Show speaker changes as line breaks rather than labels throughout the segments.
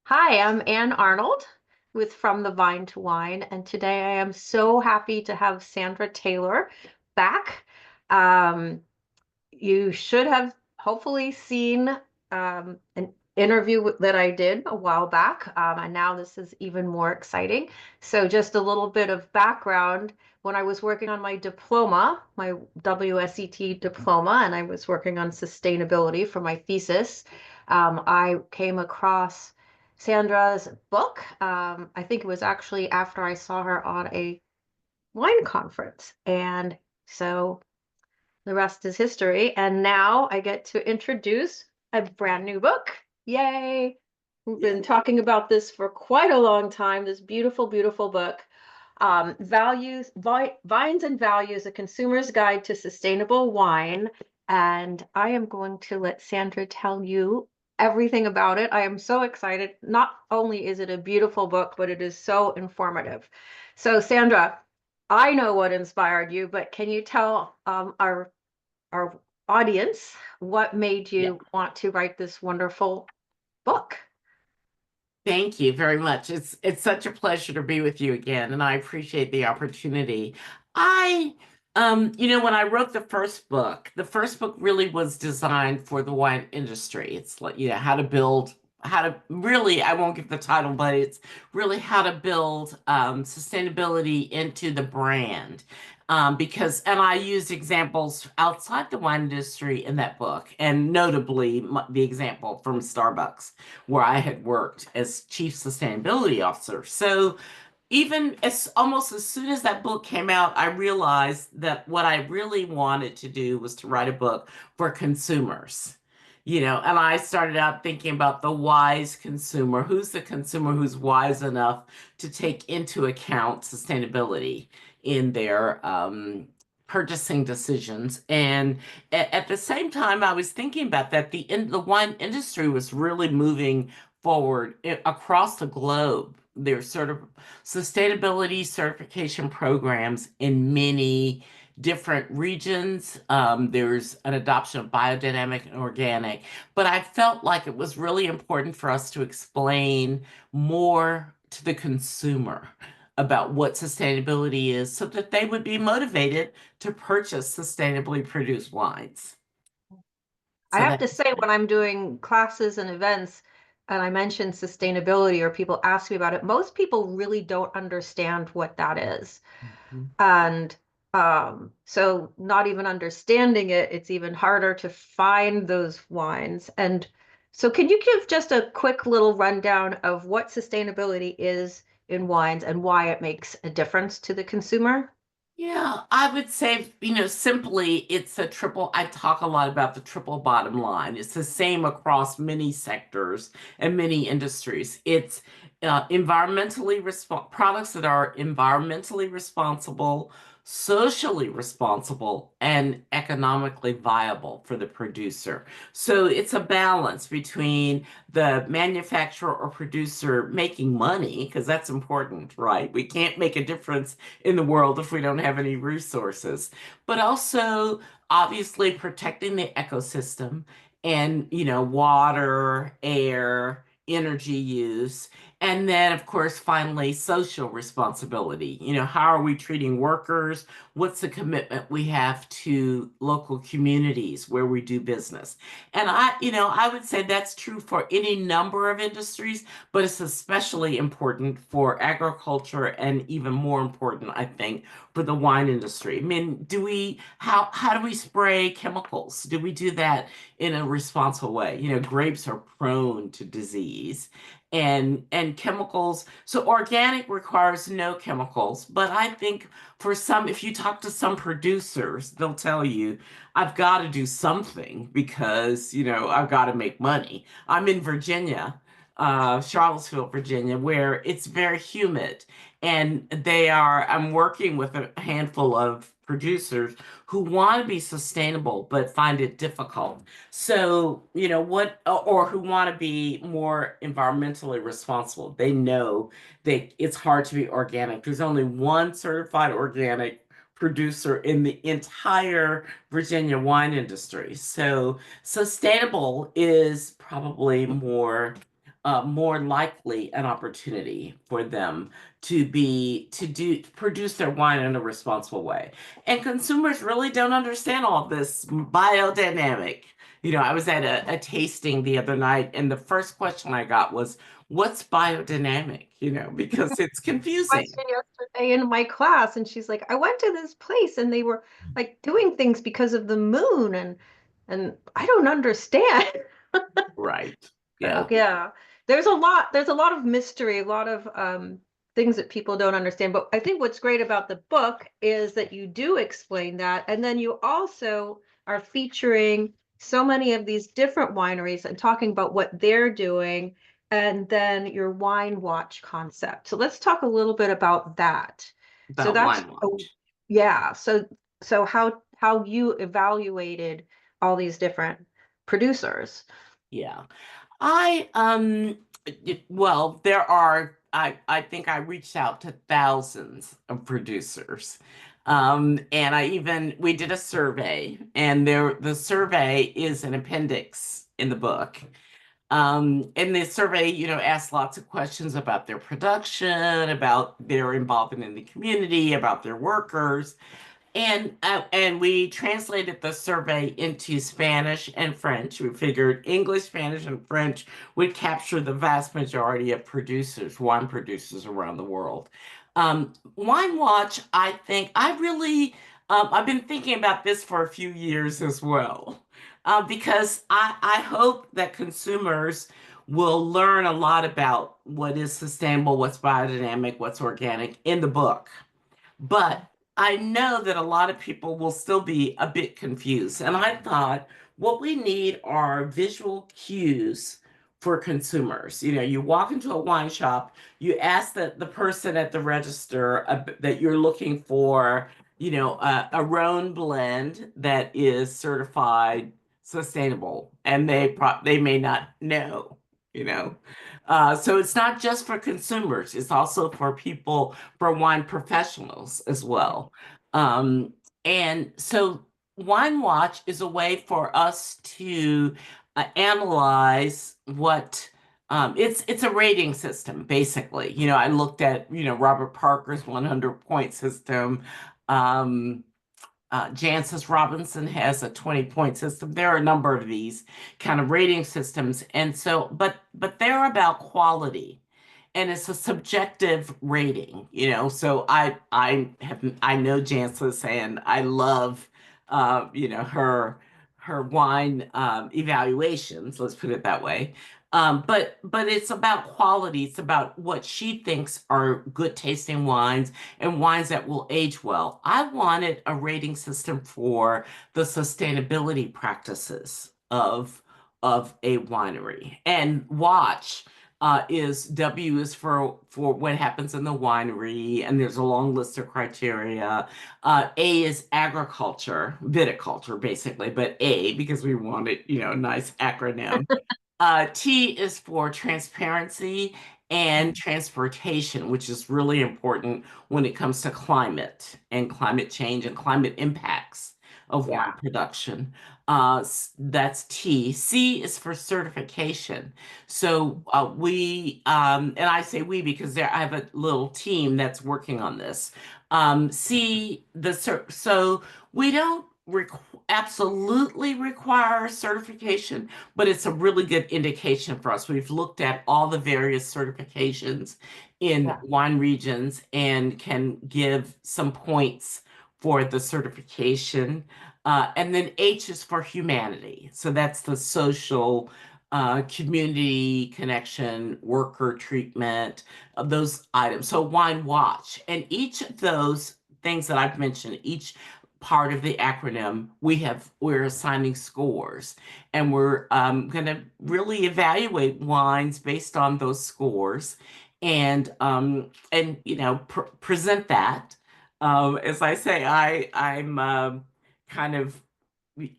Hi, I'm Ann Arnold with From the Vine to Wine, and today I am so happy to have Sandra Taylor back. Um, you should have hopefully seen an interview that I did a while back, and now this is even more exciting. So, just a little bit of background. When I was working on my diploma, my WSET diploma, and I was working on sustainability for my thesis, I came across Sandra's book. I think it was actually after I saw her on a wine conference. And so the rest is history. And now I get to introduce a brand new book. Yay! We've been talking about this for quite a long time, this beautiful, beautiful book. Vines and Values, A Consumer's Guide to Sustainable Wine. And I am going to let Sandra tell you everything about it. I am so excited. Not only is it a beautiful book, but it is so informative. So, Sandra, I know what inspired you, but can you tell our audience what made
Yeah.
you want to write this wonderful book?
Thank you very much. It's such a pleasure to be with you again, and I appreciate the opportunity. I when I wrote the first book really was designed for the wine industry. It's like, how to build, how to really, I won't give the title, but it's really how to build sustainability into the brand. And I used examples outside the wine industry in that book, and notably the example from Starbucks where I had worked as chief sustainability officer. So even as almost as soon as that book came out, I realized that what I really wanted to do was to write a book for consumers. And I started out thinking about the wise consumer. Who's the consumer who's wise enough to take into account sustainability in their purchasing decisions? And at the same time, I was thinking about that the wine industry was really moving forward across the globe. There's sort of sustainability certification programs in many different regions. There's an adoption of biodynamic and organic, but I felt like it was really important for us to explain more to the consumer about what sustainability is so that they would be motivated to purchase sustainably produced wines.
I
So
have
that.
to say, when I'm doing classes and events and I mention sustainability or people ask me about it, most people really don't understand what that is. And so, not even understanding it, it's even harder to find those wines. And so, can you give just a quick little rundown of what sustainability is in wines and why it makes a difference to the consumer?
Yeah, I would say, simply it's a triple. I talk a lot about the triple bottom line. It's the same across many sectors and many industries. It's products that are environmentally responsible, socially responsible, and economically viable for the producer. So it's a balance between the manufacturer or producer making money, because that's important, right? We can't make a difference in the world if we don't have any resources, but also obviously protecting the ecosystem and, water, air, energy use. And then, of course, finally, social responsibility. How are we treating workers? What's the commitment we have to local communities where we do business? And I would say that's true for any number of industries, but it's especially important for agriculture and even more important, I think, for the wine industry. I mean, how do we spray chemicals? Do we do that in a responsible way? Grapes are prone to disease and chemicals. So organic requires no chemicals, but I think for some, if you talk to some producers, they'll tell you, I've got to do something because, I've got to make money. I'm in Virginia, Charlottesville, Virginia, where it's very humid. And I'm working with a handful of producers who want to be sustainable but find it difficult. So, or who want to be more environmentally responsible. They know that it's hard to be organic. There's only one certified organic producer in the entire Virginia wine industry. So, sustainable is probably more more likely an opportunity for them to produce their wine in a responsible way. And consumers really don't understand all this biodynamic. I was at a tasting the other night, and the first question I got was, "What's biodynamic?" Because it's confusing.
Question yesterday in my class, and she's like, I went to this place and they were like doing things because of the moon, and I don't understand.
Right.
So
Yeah.
yeah, there's a lot of mystery, a lot of things that people don't understand. But I think what's great about the book is that you do explain that, and then you also are featuring so many of these different wineries and talking about what they're doing, and then your wine watch concept. So let's talk a little bit about that. So
About
that's
Wine Watch.
yeah. So how you evaluated all these different producers.
Yeah. Well, I think I reached out to thousands of producers. And we did a survey, and the survey is an appendix in the book. And the survey, asked lots of questions about their production, about their involvement in the community, about their workers. And we translated the survey into Spanish and French. We figured English, Spanish, and French would capture the vast majority of wine producers around the world. Wine Watch, I think, I've been thinking about this for a few years as well, because I hope that consumers will learn a lot about what is sustainable, what's biodynamic, what's organic in the book. But I know that a lot of people will still be a bit confused. And I thought what we need are visual cues for consumers. You walk into a wine shop, you ask the person at the register that you're looking for, a Rhone blend that is certified sustainable, and they may not know, you know. So it's not just for consumers, it's also for wine professionals as well. Um, and so Wine Watch is a way for us to analyze it's a rating system basically. I looked at Robert Parker's 100-point system. Um, Jancis Robinson has a 20-point system. There are a number of these kind of rating systems. And so, but they're about quality, and it's a subjective rating, So I know Jancis, and I love her wine evaluations, let's put it that way. But it's about quality. It's about what she thinks are good tasting wines and wines that will age well. I wanted a rating system for the sustainability practices of a winery. And watch is W is for what happens in the winery, and there's a long list of criteria. A is agriculture, viticulture, basically, but A because we wanted, a nice acronym. T is for transparency and transportation, which is really important when it comes to climate and climate change and climate impacts of wine
Yeah.
production. That's T. C is for certification. So and I say we because I have a little team that's working on this. So we don't absolutely require certification, but it's a really good indication for us. We've looked at all the various certifications in
Yeah.
wine regions and can give some points for the certification. And then H is for humanity. So that's the social, community connection, worker treatment, of those items. So Wine Watch. And each of those things that I've mentioned, each part of the acronym, we're assigning scores, and we're going to really evaluate wines based on those scores, and present that. As I say, I'm kind of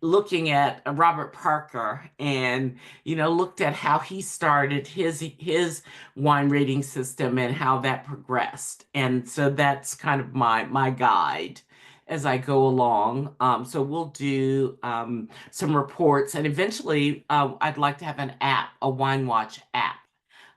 looking at Robert Parker, and looked at how he started his wine rating system and how that progressed, and so that's kind of my guide as I go along. So we'll do some reports, and eventually I'd like to have an app, a Wine Watch app,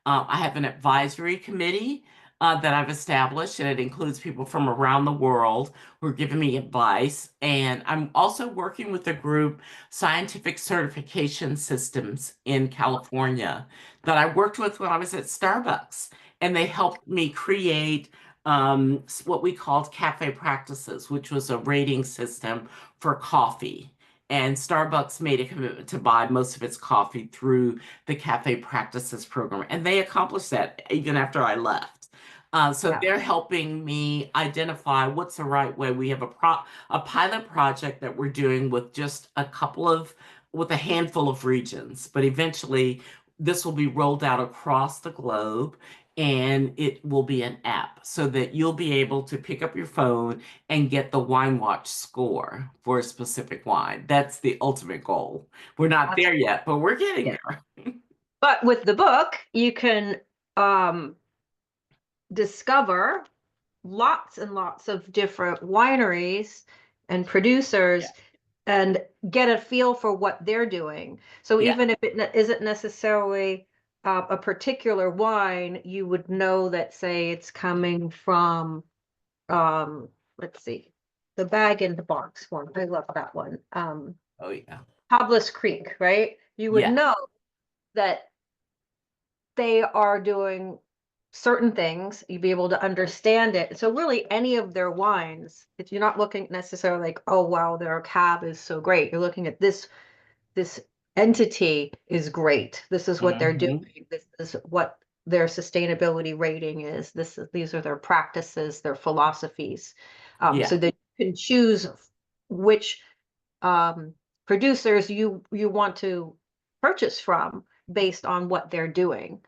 I have an advisory committee that I've established, and it includes people from around the world who are giving me advice. And I'm also working with a group, Scientific Certification Systems in California, that I worked with when I was at Starbucks. And they helped me create what we called cafe practices, which was a rating system for coffee. And Starbucks made a commitment to buy most of its coffee through the Cafe Practices program. And they accomplished that even after I left. So
Yeah,
they're helping me identify what's the right way. We have a pilot project that we're doing with just with a handful of regions, but eventually this will be rolled out across the globe, and it will be an app so that you'll be able to pick up your phone and get the Wine Watch score for a specific wine. That's the ultimate goal. We're not
that's
there
cool.
yet, but we're getting
Yeah.
there.
But with the book, you can um, discover lots and lots of different wineries and
Yeah.
producers and get a feel for what they're doing. So
Yeah.
even if it isn't necessarily a particular wine, you would know that, say, it's coming from, um, let's see, the bag in the box one. I love that one.
Oh, yeah.
Cobblers Creek, right? You would
Yeah.
know that they are doing certain things, you'd be able to understand it. So really any of their wines, if you're not looking necessarily like, oh wow, their cab is so great. You're looking at this entity is great. This is what they're doing.
Hmm.
This is what their sustainability rating is. These are their practices, their philosophies.
Yeah.
So that you can choose which um, producers you want to purchase from based on what they're doing.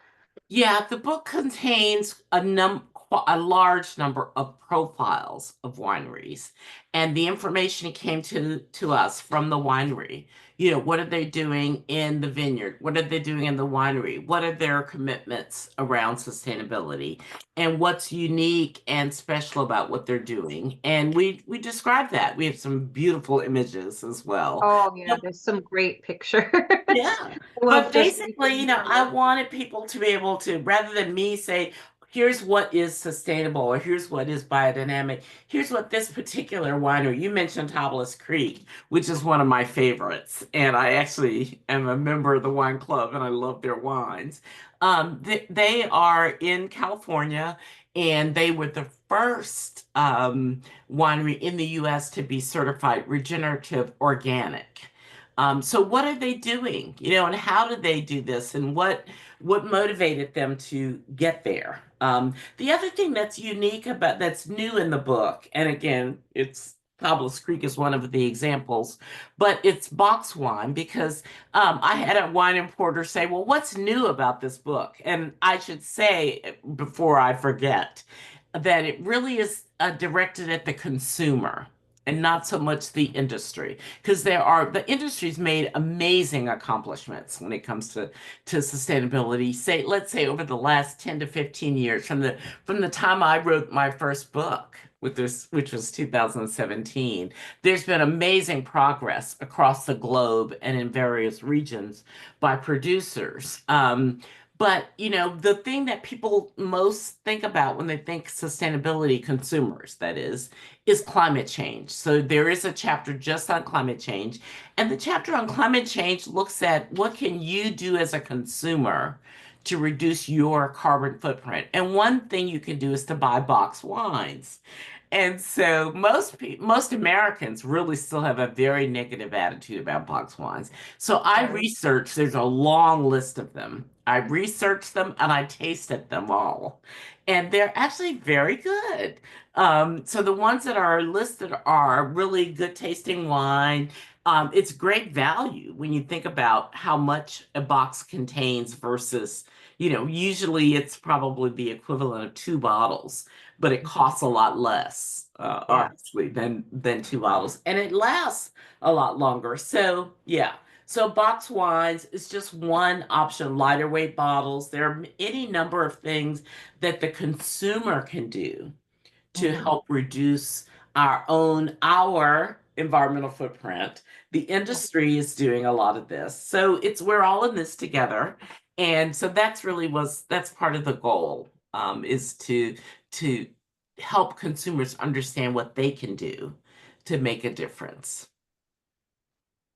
Yeah, the book contains a large number of profiles of wineries, and the information came to us from the winery. You know, what are they doing in the vineyard? What are they doing in the winery? What are their commitments around sustainability? And what's unique and special about what they're doing? And we describe that. We have some beautiful images as well.
Oh yeah, there's some great pictures.
Yeah.
I love
But
just
basically,
reading
I
through.
wanted people to be able to, rather than me say, here's what is sustainable or here's what is biodynamic, here's what this particular winery, you mentioned Tablas Creek, which is one of my favorites. And I actually am a member of the wine club and I love their wines. They are in California and they were the first winery in the US to be certified regenerative organic. So what are they doing? And how did they do this, and what motivated them to get there? The other thing that's new in the book, and again, it's Pablo's Creek is one of the examples, but it's box wine because I had a wine importer say, "Well, what's new about this book?" And I should say before I forget that it really is directed at the consumer and not so much the industry because the industry's made amazing accomplishments when it comes to sustainability. Let's say over the last 10 to 15 years from the time I wrote my first book with this, which was 2017, there's been amazing progress across the globe and in various regions by producers. But the thing that people most think about when they think sustainability, consumers, that is climate change. So there is a chapter just on climate change. And the chapter on climate change looks at what can you do as a consumer to reduce your carbon footprint. And one thing you can do is to buy box wines. And so most Americans really still have a very negative attitude about box wines. So I
Right.
researched, there's a long list of them. I researched them and I tasted them all. And they're actually very good. So the ones that are listed are really good tasting wine. It's great value when you think about how much a box contains versus, usually it's probably the equivalent of two bottles, but it costs a lot less,
Yeah.
obviously, than two bottles, and it lasts a lot longer. So yeah. So box wines is just one option. Lighter weight bottles. There are any number of things that the consumer can do to
Mhm.
help reduce our environmental footprint. The
Yeah.
industry is doing a lot of this. So we're all in this together. And so that's part of the goal, is to help consumers understand what they can do to make a difference.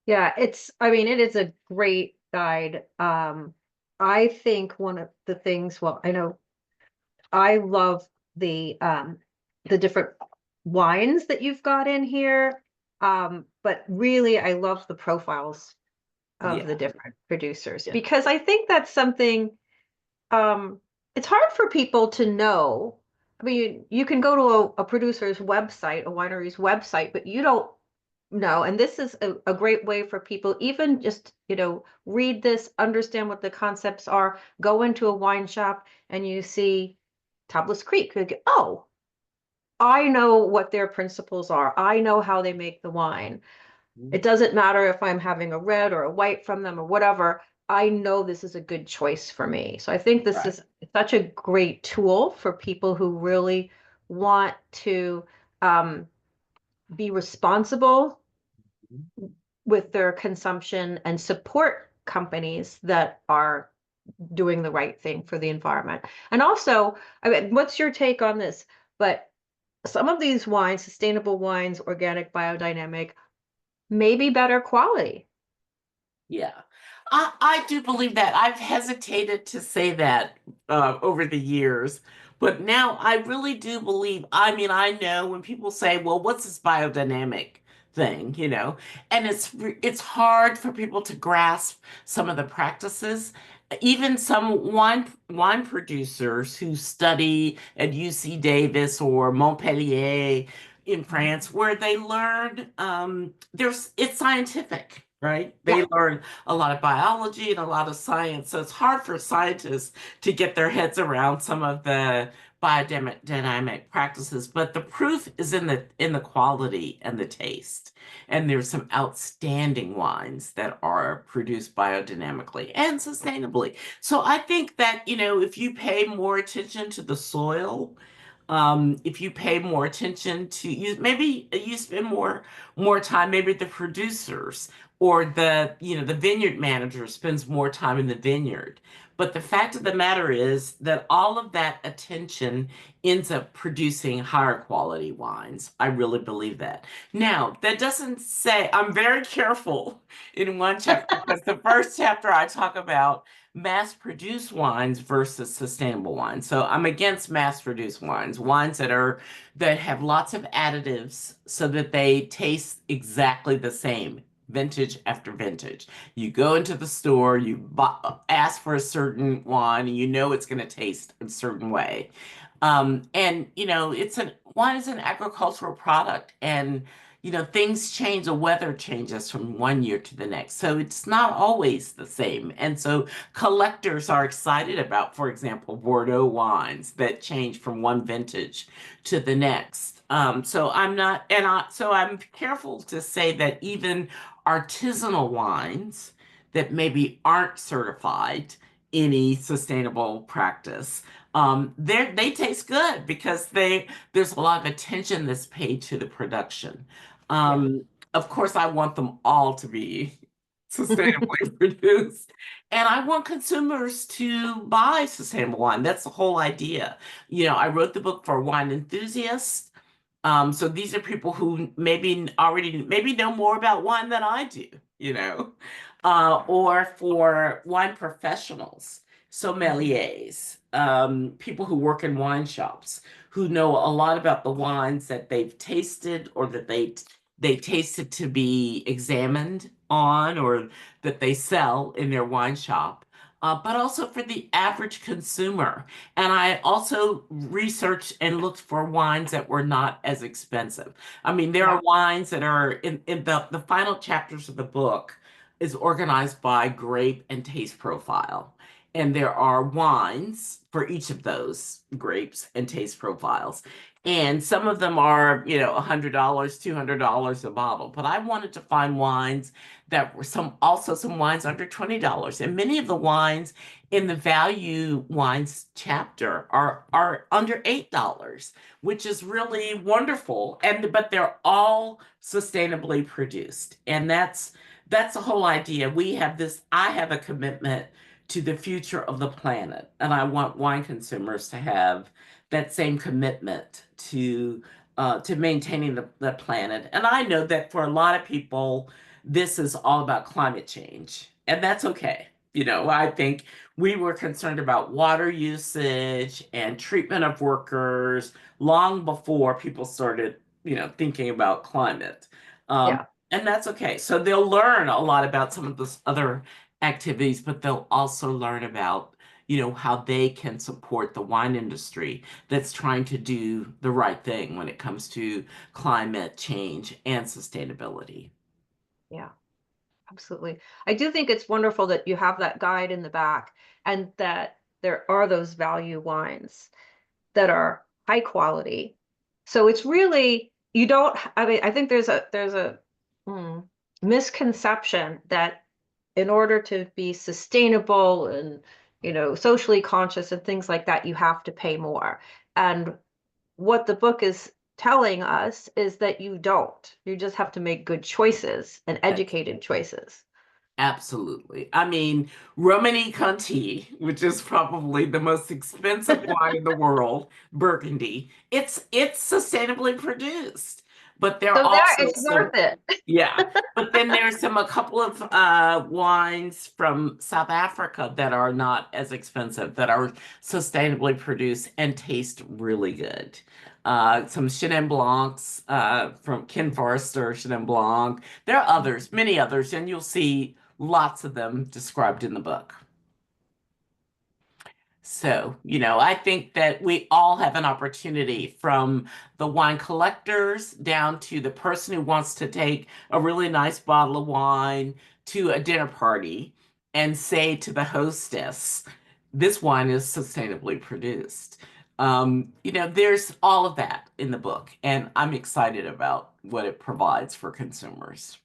Yeah, I mean, it is a great guide. I think one of the things, well, I know I love the different wines that you've got in here. But really I love the profiles of the
Yeah,
different producers
yeah,
because I think that's something um it's hard for people to know. I mean, you can go to a producer's website, a winery's website, but you don't know. And this is a great way for people, even just, read this, understand what the concepts are, go into a wine shop and you see Tablas Creek. You go, oh, I know what their principles are. I know how they make the wine. It doesn't matter if I'm having a red or a white from them or whatever. I know this is a good choice for me. So I think this
right.
is such a great tool for people who really want to um, be responsible with their consumption and support companies that are doing the right thing for the environment. And also, I mean, what's your take on this? But some of these wines, sustainable wines, organic, biodynamic, may be better quality.
Yeah, I do believe that. I've hesitated to say that over the years, but now I really do believe. I mean, I know when people say, "Well, what's this biodynamic thing?" And it's hard for people to grasp some of the practices. Even some wine producers who study at UC Davis or Montpellier in France, where they learn it's scientific, right?
Yeah,
They learn a lot of biology and a lot of science. So it's hard for scientists to get their heads around some of the biodynamic practices, but the proof is in the quality and the taste. And there's some outstanding wines that are produced biodynamically and sustainably. So I think that, if you pay more attention to the soil, if you pay more attention to you, maybe you spend more time, maybe the producers or the vineyard manager spends more time in the vineyard. But the fact of the matter is that all of that attention ends up producing higher quality wines. I really believe that. Now, that doesn't say I'm very careful in one chapter because the first chapter I talk about mass-produced wines versus sustainable wines. So I'm against mass-produced wines, wines that have lots of additives so that they taste exactly the same, vintage after vintage. You go into the store, ask for a certain wine, and you know it's going to taste a certain way. And wine is an agricultural product, and things change, the weather changes from one year to the next. So it's not always the same. And so collectors are excited about, for example, Bordeaux wines that change from one vintage to the next. So I'm not, and so I'm careful to say that even artisanal wines that maybe aren't certified any sustainable practice, they taste good because there's a lot of attention that's paid to the production.
yeah.
Um, of course, I want them all to be sustainably produced. And I want consumers to buy sustainable wine. That's the whole idea. I wrote the book for wine enthusiasts. So these are people who maybe know more about wine than I do, or for wine professionals, sommeliers, people who work in wine shops, who know a lot about the wines that they've tasted or that they tasted to be examined on or that they sell in their wine shop. But also for the average consumer. And I also researched and looked for wines that were not as expensive. I mean, there
Yeah.
are wines that are in the final chapters of the book is organized by grape and taste profile. And there are wines for each of those grapes and taste profiles. And some of them are, $100, $200 a bottle. But I wanted to find wines that were some wines under $20. And many of the wines in the value wines chapter are under $8, which is really wonderful. But they're all sustainably produced. And that's the whole idea. I have a commitment to the future of the planet. And I want wine consumers to have that same commitment to maintaining the planet. And I know that for a lot of people, this is all about climate change, and that's okay. I think we were concerned about water usage and treatment of workers long before people started, thinking about climate. Um,
Yeah.
and that's okay. So they'll learn a lot about some of those other activities, but they'll also learn about, how they can support the wine industry that's trying to do the right thing when it comes to climate change and sustainability.
Yeah. Absolutely. I do think it's wonderful that you have that guide in the back and that there are those value wines that are high quality. So it's really, you don't, I mean, I think there's a mm, misconception that in order to be sustainable and, socially conscious and things like that, you have to pay more. And what the book is telling us is that you don't. You just have to make good choices and educated choices.
Absolutely. I mean, Romani Conti, which is probably the most expensive wine in the world, Burgundy, it's sustainably produced. But there are
So there,
also
it's worth
some,
it.
yeah. But then there's a couple of wines from South Africa that are not as expensive, that are sustainably produced and taste really good. Some Chenin Blancs from Ken Forrester, Chenin Blanc. There are others, many others, and you'll see lots of them described in the book. So, I think that we all have an opportunity, from the wine collectors down to the person who wants to take a really nice bottle of wine to a dinner party and say to the hostess, this wine is sustainably produced. There's all of that in the book, and I'm excited about what it provides for consumers.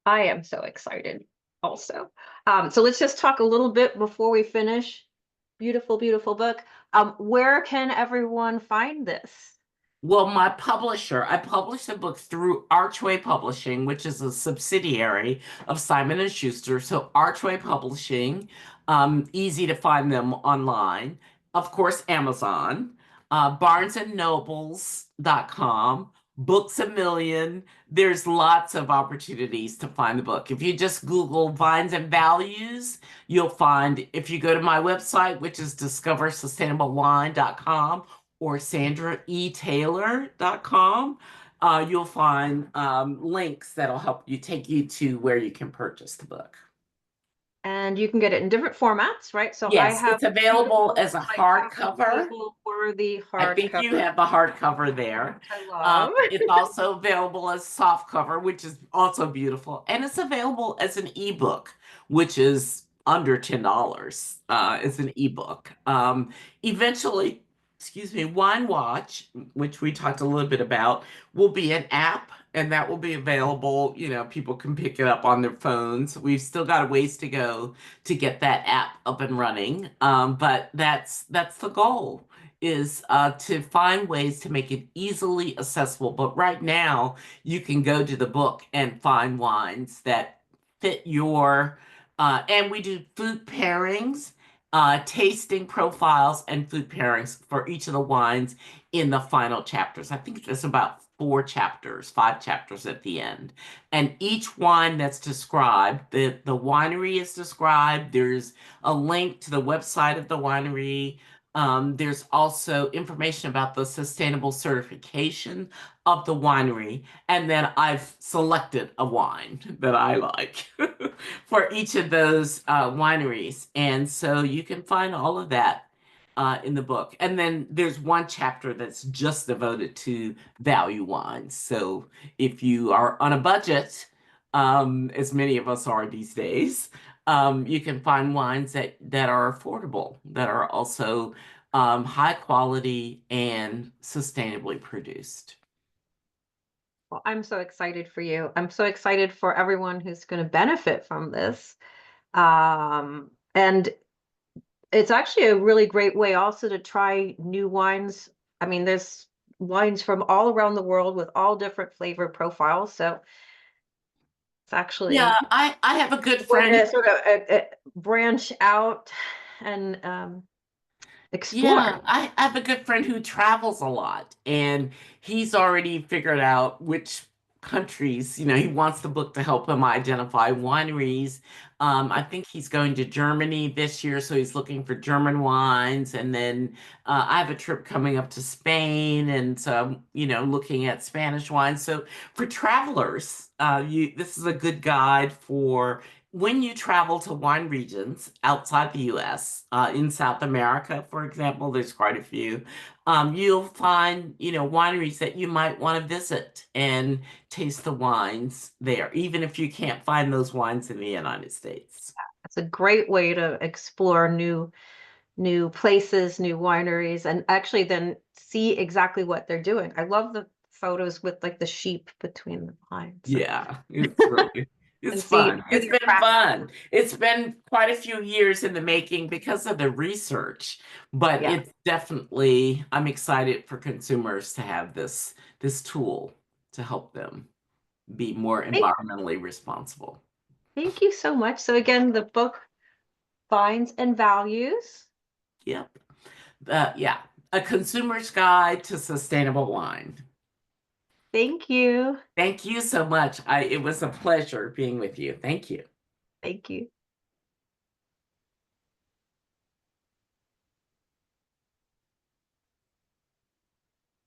I am so excited also. So let's just talk a little bit before we finish. Beautiful, beautiful book. Where can everyone find this?
Well, my publisher, I publish the books through Archway Publishing, which is a subsidiary of Simon and Schuster. So Archway Publishing, easy to find them online. Of course, Amazon, barnesandnobles.com, Books a Million. There's lots of opportunities to find the book. If you just Google Vines and Values, you'll find, if you go to my website, which is discoversustainablewine.com, or sandraetaylor.com, you'll find links that'll help you take you to where you can purchase the book.
And you can get it in different formats, right? So I
Yes,
have
it's available
beautiful,
as a
like coffee
hardcover.
table worthy
I think you
hardcover,
have the hardcover there.
which I love.
It's also available as softcover, which is also beautiful. And it's available as an ebook, which is under $10 as an ebook. Eventually, excuse me, Wine Watch, which we talked a little bit about, will be an app, and that will be available. People can pick it up on their phones. We've still got a ways to go to get that app up and running. But that's the goal, is to find ways to make it easily accessible. But right now, you can go to the book and find wines that fit and we do food pairings, tasting profiles, and food pairings for each of the wines in the final chapters. I think there's about 4 chapters, 5 chapters at the end. And each wine that's described, the winery is described. There's a link to the website of the winery. There's also information about the sustainable certification of the winery. And then I've selected a wine that I like for each of those wineries. And so you can find all of that in the book. And then there's one chapter that's just devoted to value wines. So if you are on a budget, as many of us are these days, you can find wines that are affordable, that are also high quality and sustainably produced.
Well, I'm so excited for you. I'm so excited for everyone who's going to benefit from this. And it's actually a really great way also to try new wines. I mean, there's wines from all around the world with all different flavor profiles. So It's
Yeah,
actually
I have a good
a way
friend.
to sort of branch out and
Yeah,
explore.
I have a good friend who travels a lot, and he's already figured out which countries, he wants the book to help him identify wineries. I think he's going to Germany this year, so he's looking for German wines. And then I have a trip coming up to Spain, and so I'm, looking at Spanish wines. So for travelers, this is a good guide for when you travel to wine regions outside the US, in South America, for example, there's quite a few. You'll find, wineries that you might want to visit and taste the wines there, even if you can't find those wines in the United States.
It's a great way to explore new places, new wineries, and actually then see exactly what they're doing. I love the photos with like the sheep between the vines and
Yeah, it's
see
fun.
how
It's
they're
been
crafting.
fun. It's been quite a few years in the making because of the research, but
Yeah.
it's definitely, I'm excited for consumers to have this tool to help them be more
Thank,
environmentally responsible.
thank you so much. So again, the book Vines and Values.
Yep. Yeah, a consumer's guide to sustainable wine.
Thank you.
Thank you so much. It was a pleasure being with you. Thank you.
Thank you.